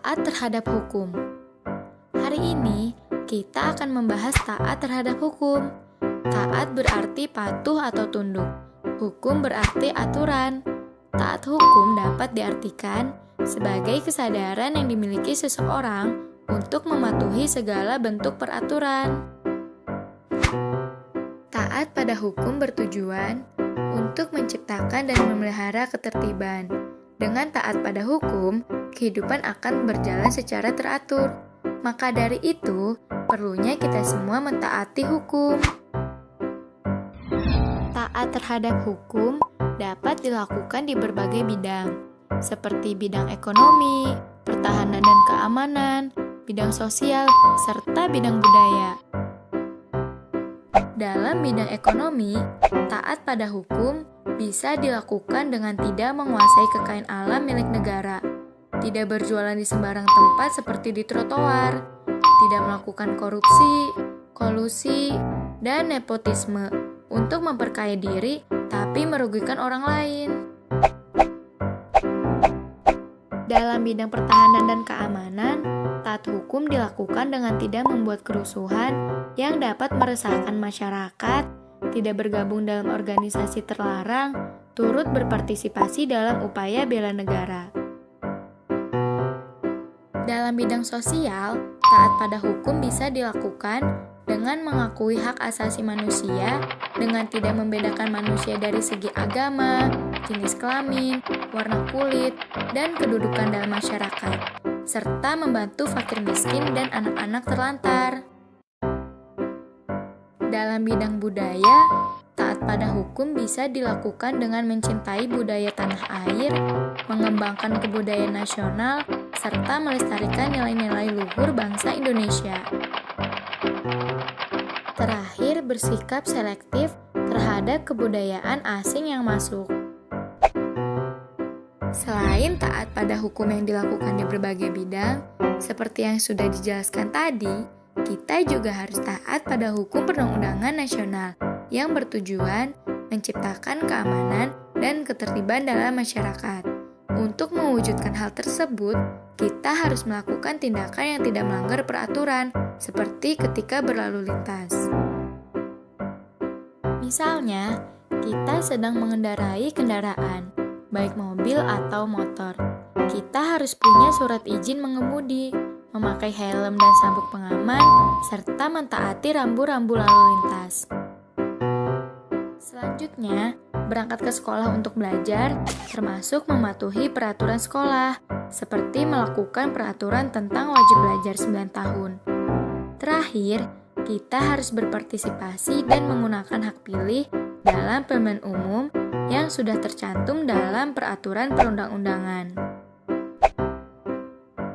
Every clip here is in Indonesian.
Taat terhadap hukum. Hari ini, kita akan membahas taat terhadap hukum. Taat berarti patuh atau tunduk. Hukum berarti aturan. Taat hukum dapat diartikan sebagai kesadaran yang dimiliki seseorang untuk mematuhi segala bentuk peraturan. Taat pada hukum bertujuan untuk menciptakan dan memelihara ketertiban. Dengan taat pada hukum, kehidupan akan berjalan secara teratur. Maka dari itu, perlunya kita semua mentaati hukum. Taat terhadap hukum dapat dilakukan di berbagai bidang, seperti bidang ekonomi, pertahanan dan keamanan, bidang sosial, serta bidang budaya. Dalam bidang ekonomi, taat pada hukum bisa dilakukan dengan tidak menguasai kekayaan alam milik negara, tidak berjualan di sembarang tempat seperti di trotoar, tidak melakukan korupsi, kolusi, dan nepotisme untuk memperkaya diri tapi merugikan orang lain. Dalam bidang pertahanan dan keamanan, taat hukum dilakukan dengan tidak membuat kerusuhan yang dapat meresahkan masyarakat, tidak bergabung dalam organisasi terlarang, turut berpartisipasi dalam upaya bela negara. Dalam bidang sosial, taat pada hukum bisa dilakukan dengan mengakui hak asasi manusia, dengan tidak membedakan manusia dari segi agama, jenis kelamin, warna kulit, dan kedudukan dalam masyarakat, serta membantu fakir miskin dan anak-anak terlantar. Dalam bidang budaya, taat pada hukum bisa dilakukan dengan mencintai budaya tanah air, mengembangkan kebudayaan nasional, serta melestarikan nilai-nilai luhur bangsa Indonesia. Terakhir, bersikap selektif terhadap kebudayaan asing yang masuk. Selain taat pada hukum yang dilakukan di berbagai bidang, seperti yang sudah dijelaskan tadi, kita juga harus taat pada hukum perundang-undangan nasional yang bertujuan menciptakan keamanan dan ketertiban dalam masyarakat. Untuk mewujudkan hal tersebut, kita harus melakukan tindakan yang tidak melanggar peraturan, seperti ketika berlalu lintas. Misalnya, kita sedang mengendarai kendaraan, baik mobil atau motor. Kita harus punya surat izin mengemudi, memakai helm dan sabuk pengaman, serta mentaati rambu-rambu lalu lintas. Selanjutnya, berangkat ke sekolah untuk belajar, termasuk mematuhi peraturan sekolah, seperti melakukan peraturan tentang wajib belajar 9 tahun. Terakhir, kita harus berpartisipasi dan menggunakan hak pilih dalam pemilihan umum yang sudah tercantum dalam peraturan perundang-undangan.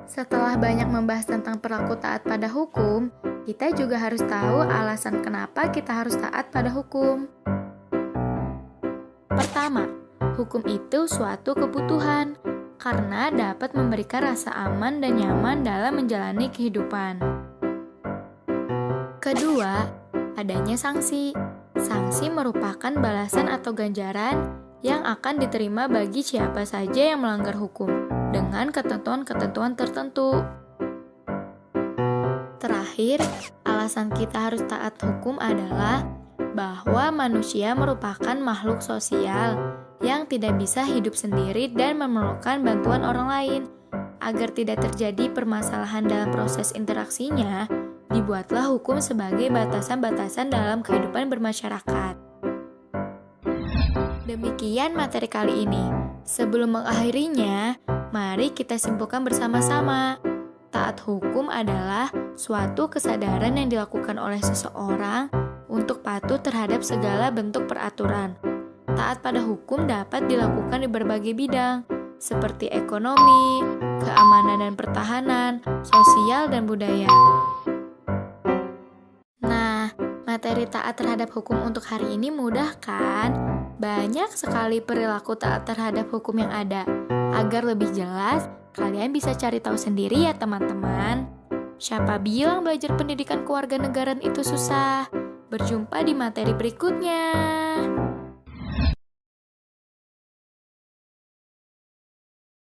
Setelah banyak membahas tentang perilaku taat pada hukum, kita juga harus tahu alasan kenapa kita harus taat pada hukum. Pertama, hukum itu suatu kebutuhan karena dapat memberikan rasa aman dan nyaman dalam menjalani kehidupan. Kedua, adanya sanksi. Sanksi merupakan balasan atau ganjaran yang akan diterima bagi siapa saja yang melanggar hukum dengan ketentuan-ketentuan tertentu. Terakhir, alasan kita harus taat hukum adalah bahwa manusia merupakan makhluk sosial yang tidak bisa hidup sendiri dan memerlukan bantuan orang lain. Agar tidak terjadi permasalahan dalam proses interaksinya, dibuatlah hukum sebagai batasan-batasan dalam kehidupan bermasyarakat. Demikian materi kali ini. Sebelum mengakhirinya, mari kita simpulkan bersama-sama. Taat hukum adalah suatu kesadaran yang dilakukan oleh seseorang untuk patuh terhadap segala bentuk peraturan. Taat pada hukum dapat dilakukan di berbagai bidang, seperti ekonomi, keamanan dan pertahanan, sosial, dan budaya. Nah, materi taat terhadap hukum untuk hari ini mudah kan? Banyak sekali perilaku taat terhadap hukum yang ada. Agar lebih jelas, kalian bisa cari tahu sendiri ya teman-teman. Siapa bilang belajar pendidikan kewarganegaraan itu susah? Berjumpa di materi berikutnya.